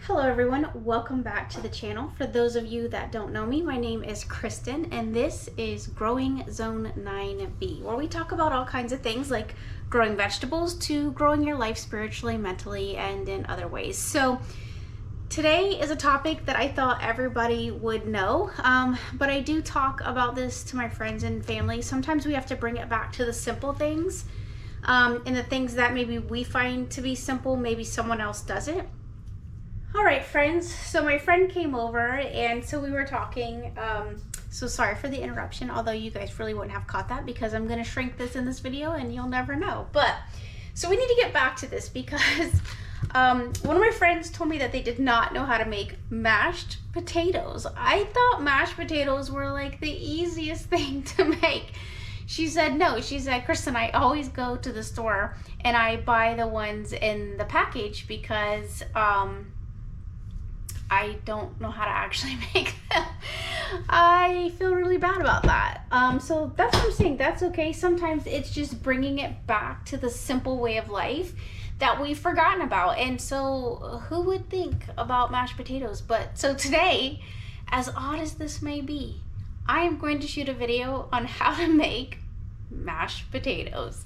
Hello everyone, welcome back to the channel. For those of you that don't know me, my name is Kristen and this is Growing Zone 9B, where we talk about all kinds of things like growing vegetables to growing your life spiritually, mentally, and in other ways. So today is a topic that I thought everybody would know, but I do talk about this to my friends and family. Sometimes we have to bring it back to the simple things, and the things that maybe we find to be simple, maybe someone else doesn't. All right, friends, so my friend came over and so we were talking, so sorry for the interruption, although you guys really wouldn't have caught that because I'm going to shrink this in this video and you'll never know. But, so we need to get back to this because one of my friends told me that they did not know how to make mashed potatoes. I thought mashed potatoes were like the easiest thing to make. She said no. She said, Kristen, I always go to the store and I buy the ones in the package because I don't know how to actually make them. I feel really bad about that. So that's what I'm saying. That's okay. Sometimes it's just bringing it back to the simple way of life that we've forgotten about. And so who would think about mashed potatoes? But so today, as odd as this may be, I am going to shoot a video on how to make mashed potatoes.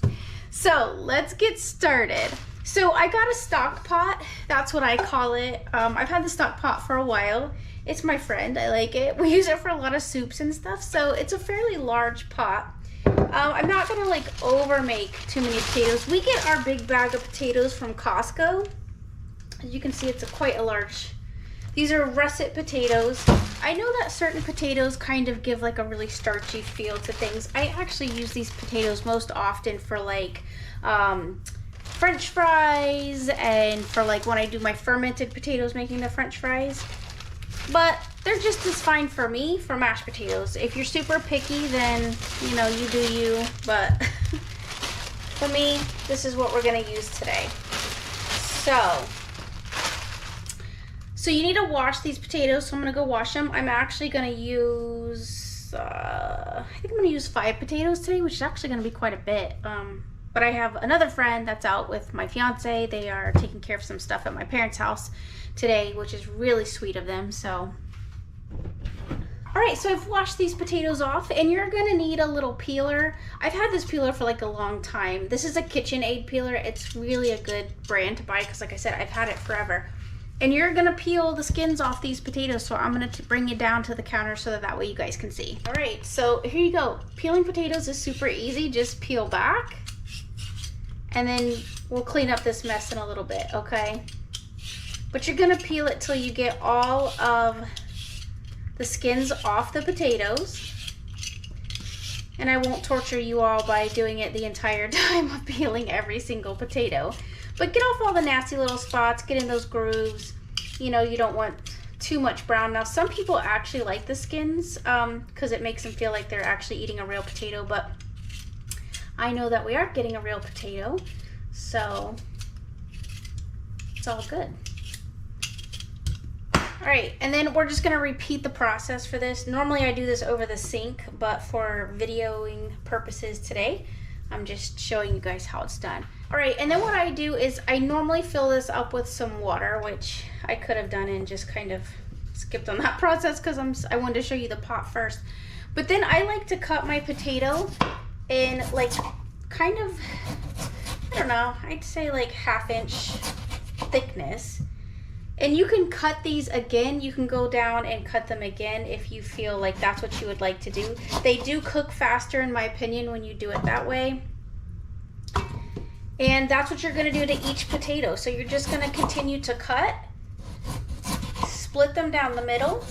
So let's get started. So I got a stock pot, that's what I call it. I've had the stock pot for a while. It's my friend, I like it. We use it for a lot of soups and stuff, so it's a fairly large pot. I'm not gonna like over make too many potatoes. We get our big bag of potatoes from Costco. As you can see, it's quite a large. These are russet potatoes. I know that certain potatoes kind of give like a really starchy feel to things. I actually use these potatoes most often for like, French fries and for like when I do my fermented potatoes making the French fries, but they're just as fine for me for mashed potatoes. If you're super picky, then you know, you do you, but for me, this is what we're gonna use today. So you need to wash these potatoes, so I'm gonna go wash them. I'm actually gonna use I think I'm gonna use 5 potatoes today, which is actually gonna be quite a bit. But I have another friend that's out with my fiance. They are taking care of some stuff at my parents' house today, which is really sweet of them. So, all right, so I've washed these potatoes off and you're gonna need a little peeler. I've had this peeler for like a long time. This is a KitchenAid peeler. It's really a good brand to buy because like I said, I've had it forever. And you're gonna peel the skins off these potatoes. So I'm gonna bring you down to the counter so that way you guys can see. All right, so here you go. Peeling potatoes is super easy. Just peel back. And then we'll clean up this mess in a little bit, okay? But you're gonna peel it till you get all of the skins off the potatoes. And I won't torture you all by doing it the entire time of peeling every single potato. But get off all the nasty little spots, get in those grooves. You know, you don't want too much brown. Now, some people actually like the skins because it makes them feel like they're actually eating a real potato, but I know that we aren't getting a real potato, so it's all good. All right, and then we're just gonna repeat the process for this. Normally I do this over the sink, but for videoing purposes today, I'm just showing you guys how it's done. All right, and then what I do is I normally fill this up with some water, which I could have done and just kind of skipped on that process because I wanted to show you the pot first. But then I like to cut my potato in like kind of, I don't know, I'd say like 1/2 inch thickness. And you can cut these again. You can go down and cut them again if you feel like that's what you would like to do. They do cook faster in my opinion when you do it that way. And that's what you're gonna do to each potato. So you're just gonna continue to cut, split them down the middle,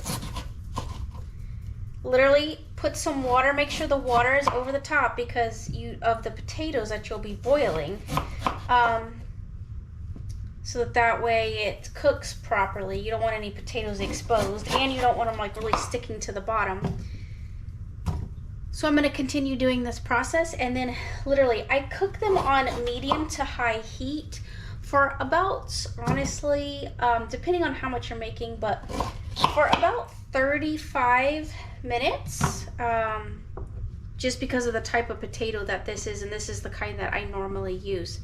literally put some water, make sure the water is over the top because of the potatoes that you'll be boiling, so that way it cooks properly. You don't want any potatoes exposed and you don't want them like really sticking to the bottom. So I'm going to continue doing this process, and then literally I cook them on medium to high heat for about, honestly, depending on how much you're making, but for about 35 minutes, just because of the type of potato that this is, and this is the kind that I normally use.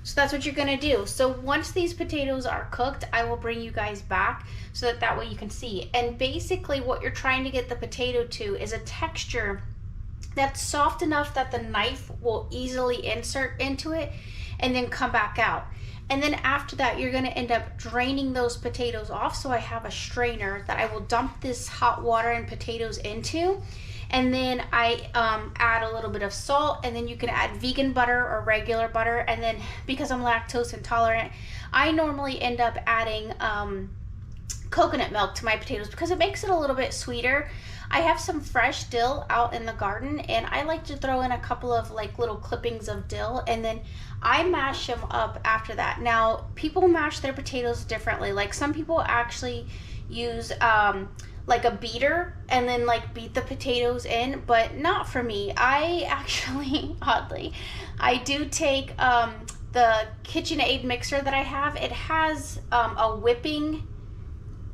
So that's what you're gonna do. So once these potatoes are cooked, I will bring you guys back so that way you can see. And basically what you're trying to get the potato to is a texture that's soft enough that the knife will easily insert into it and then come back out. And then after that, you're gonna end up draining those potatoes off. So I have a strainer that I will dump this hot water and potatoes into. And then I add a little bit of salt, and then you can add vegan butter or regular butter. And then because I'm lactose intolerant, I normally end up adding coconut milk to my potatoes because it makes it a little bit sweeter. I have some fresh dill out in the garden, and I like to throw in a couple of like little clippings of dill, and then I mash them up after that. Now, people mash their potatoes differently. Like some people actually use like a beater and then like beat the potatoes in, but not for me. I actually, oddly, I do take the KitchenAid mixer that I have. It has a whipping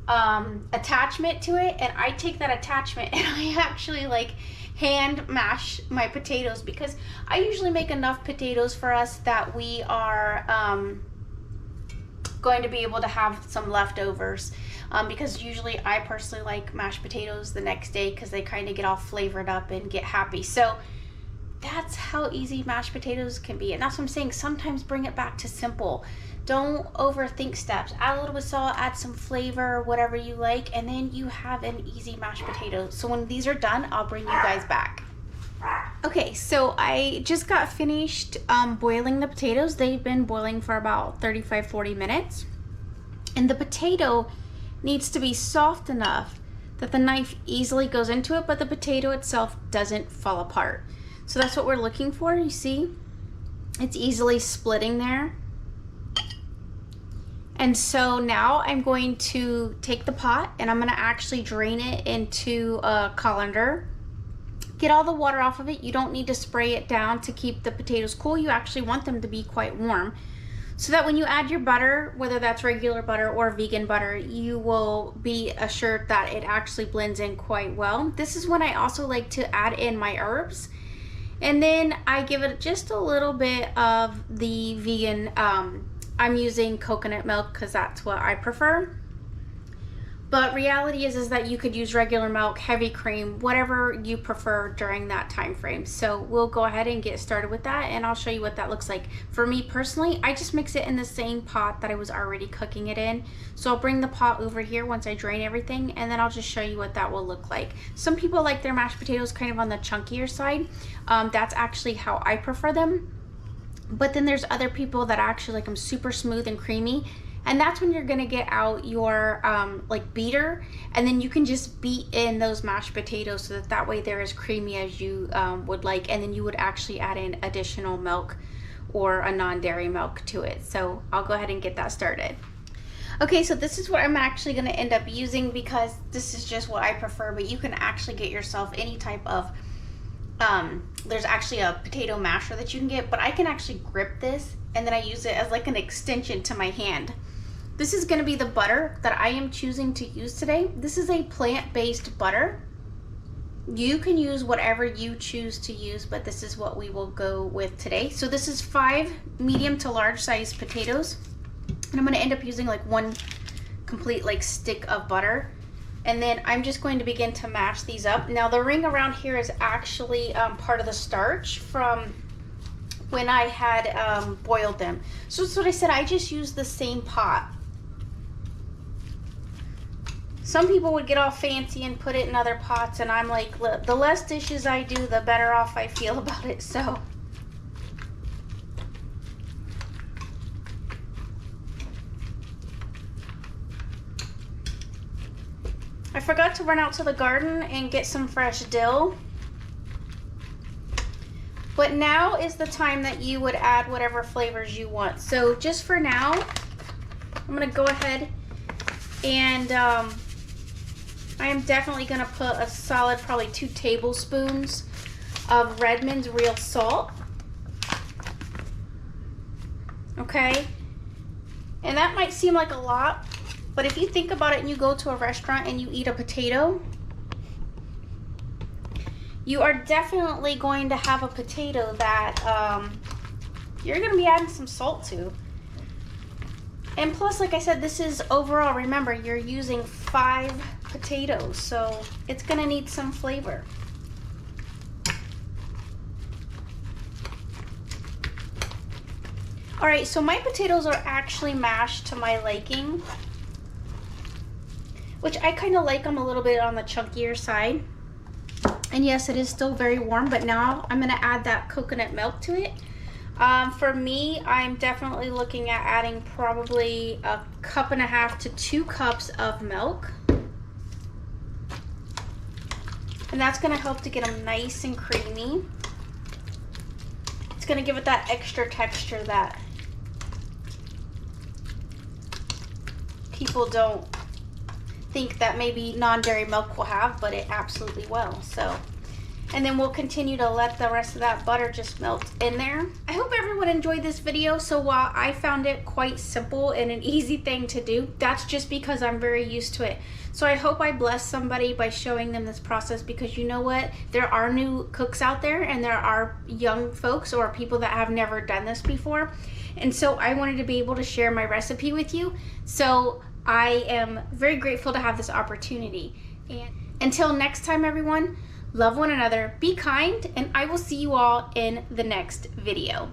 attachment to it, and I take that attachment and I actually like hand mash my potatoes because I usually make enough potatoes for us that we are going to be able to have some leftovers, because usually I personally like mashed potatoes the next day because they kind of get all flavored up and get happy. So that's how easy mashed potatoes can be, and that's what I'm saying. Sometimes bring it back to simple. Don't overthink steps. Add a little bit of salt, add some flavor, whatever you like, and then you have an easy mashed potato. So when these are done, I'll bring you guys back. Okay, so I just got finished boiling the potatoes. They've been boiling for about 35-40 minutes. And the potato needs to be soft enough that the knife easily goes into it, but the potato itself doesn't fall apart. So that's what we're looking for. You see, it's easily splitting there. And so now I'm going to take the pot and I'm going to actually drain it into a colander. Get all the water off of it. You don't need to spray it down to keep the potatoes cool. You actually want them to be quite warm, so that when you add your butter, whether that's regular butter or vegan butter, you will be assured that it actually blends in quite well. This is when I also like to add in my herbs. And then I give it just a little bit of the vegan, I'm using coconut milk because that's what I prefer. But reality is that you could use regular milk, heavy cream, whatever you prefer during that time frame. So we'll go ahead and get started with that, and I'll show you what that looks like. For me personally, I just mix it in the same pot that I was already cooking it in. So I'll bring the pot over here once I drain everything, and then I'll just show you what that will look like. Some people like their mashed potatoes kind of on the chunkier side. That's actually how I prefer them. But then there's other people that actually like them super smooth and creamy. And that's when you're gonna get out your like beater, and then you can just beat in those mashed potatoes so that way they're as creamy as you would like, and then you would actually add in additional milk or a non-dairy milk to it. So I'll go ahead and get that started. Okay, so this is what I'm actually gonna end up using because this is just what I prefer, but you can actually get yourself any type of, there's actually a potato masher that you can get, but I can actually grip this and then I use it as like an extension to my hand. This is going to be the butter that I am choosing to use today. This is a plant-based butter. You can use whatever you choose to use, but this is what we will go with today. So this is 5 medium to large size potatoes, and I'm going to end up using like 1 complete like stick of butter. And then I'm just going to begin to mash these up. Now the ring around here is actually part of the starch from when I had boiled them. So that's what I said, I just use the same pot. Some people would get all fancy and put it in other pots, and I'm like, the less dishes I do, the better off I feel about it. So I forgot to run out to the garden and get some fresh dill. But now is the time that you would add whatever flavors you want. So just for now, I'm gonna go ahead and I am definitely gonna put a solid probably 2 tablespoons of Redmond's real salt. Okay, and that might seem like a lot, but if you think about it and you go to a restaurant and you eat a potato, you are definitely going to have a potato that you're gonna be adding some salt to. And plus, like I said, this is overall, remember, you're using 5 potatoes, so it's gonna need some flavor. All right, so my potatoes are actually mashed to my liking, which I kind of like them a little bit on the chunkier side. And yes, it is still very warm, but now I'm gonna add that coconut milk to it. For me, I'm definitely looking at adding probably 1.5 cups to 2 cups of milk. And that's gonna help to get them nice and creamy. It's gonna give it that extra texture that people don't think that maybe non-dairy milk will have, but it absolutely will. So, and then we'll continue to let the rest of that butter just melt in there. I hope everyone enjoyed this video. So while I found it quite simple and an easy thing to do, that's just because I'm very used to it. So I hope I bless somebody by showing them this process, because you know what? There are new cooks out there, and there are young folks or people that have never done this before. And so I wanted to be able to share my recipe with you. So I am very grateful to have this opportunity. And until next time, everyone, love one another, be kind, and I will see you all in the next video.